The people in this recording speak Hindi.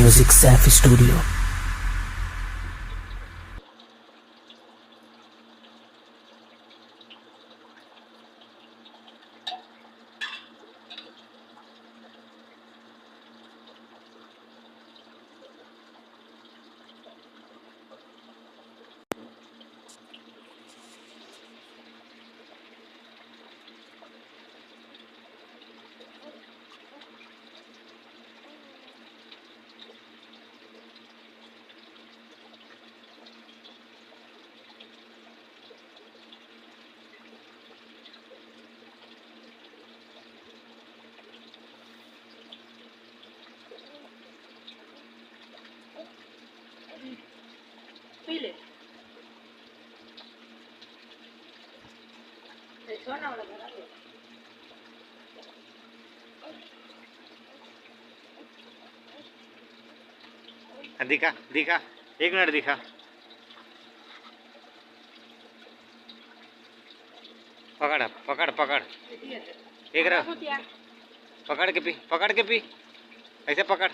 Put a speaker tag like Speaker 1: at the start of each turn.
Speaker 1: Music Saif studio.
Speaker 2: पी ले सोना वाला बना ले।
Speaker 3: दिखा दिखा, एक मिनट दिखा। पकड़ पकड़ पकड़, एक रहा, पकड़ के पी, ऐसे पकड़।